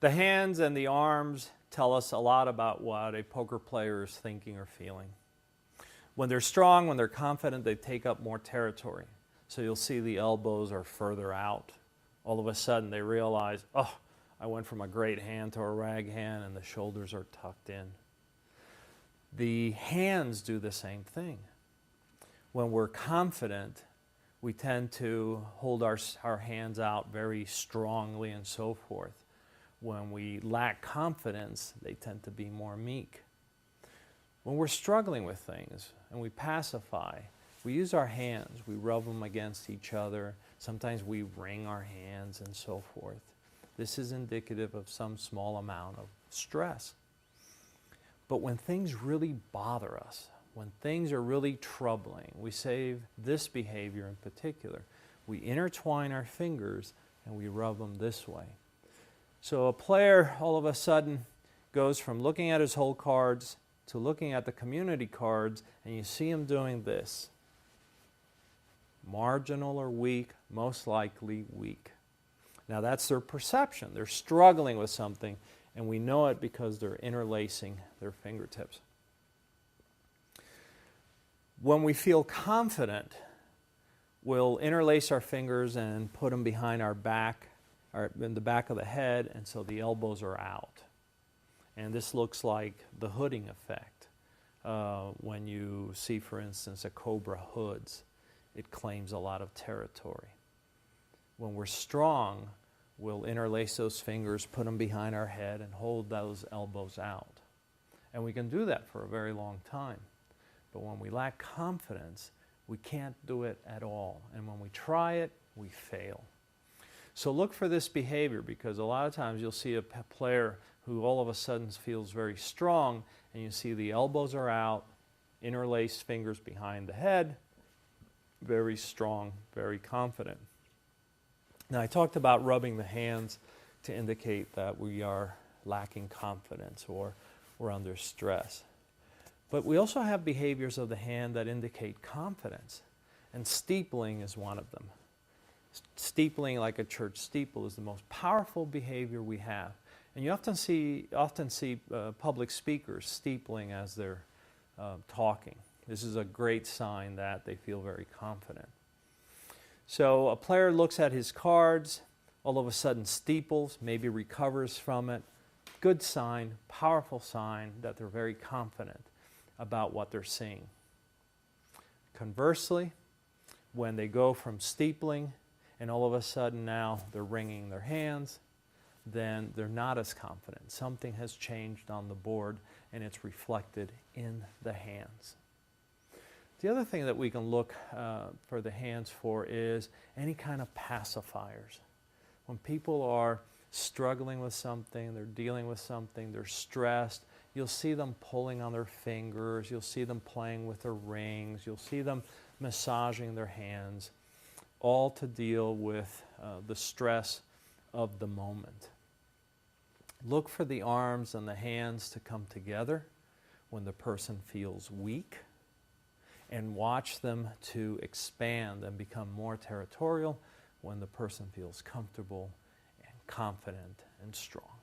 The hands and the arms tell us a lot about what a poker player is thinking or feeling. When they're strong, when they're confident, they take up more territory. So you'll see the elbows are further out. All of a sudden they realize, oh, I went from a great hand to a rag hand, and the shoulders are tucked in. The hands do the same thing. When we're confident, we tend to hold our hands out very strongly and so forth. When we lack confidence, they tend to be more meek. When we're struggling with things and we pacify, we use our hands, we rub them against each other, sometimes we wring our hands and so forth. This is indicative of some small amount of stress. But when things really bother us, when things are really troubling, we save this behavior in particular. We intertwine our fingers and we rub them this way. So a player all of a sudden goes from looking at his whole cards to looking at the community cards, and you see him doing this. Marginal or weak, most likely weak. Now that's their perception. They're struggling with something, and we know it because they're interlacing their fingertips. When we feel confident, we'll interlace our fingers and put them behind our back, or in the back of the head, and so the elbows are out. And this looks like the hooding effect. When you see, for instance, a cobra hoods, it claims a lot of territory. When we're strong, we'll interlace those fingers, put them behind our head, and hold those elbows out. And we can do that for a very long time. But when we lack confidence, we can't do it at all. And when we try it, we fail. So look for this behavior, because a lot of times you'll see a player who all of a sudden feels very strong, and you see the elbows are out, interlaced fingers behind the head, very strong, very confident. Now I talked about rubbing the hands to indicate that we are lacking confidence or we're under stress. But we also have behaviors of the hand that indicate confidence, and steepling is one of them. Steepling, like a church steeple, is the most powerful behavior we have. And you often see public speakers steepling as they're talking. This is a great sign that they feel very confident. So a player looks at his cards, all of a sudden steeples, maybe recovers from it. Good sign, powerful sign that they're very confident about what they're seeing. Conversely, when they go from steepling and all of a sudden now they're wringing their hands, then they're not as confident. Something has changed on the board, and it's reflected in the hands. The other thing that we can look for the hands for is any kind of pacifiers. When people are struggling with something, they're dealing with something, they're stressed, you'll see them pulling on their fingers, you'll see them playing with their rings, you'll see them massaging their hands, all to deal with the stress of the moment. Look for the arms and the hands to come together when the person feels weak, and watch them to expand and become more territorial when the person feels comfortable and confident and strong.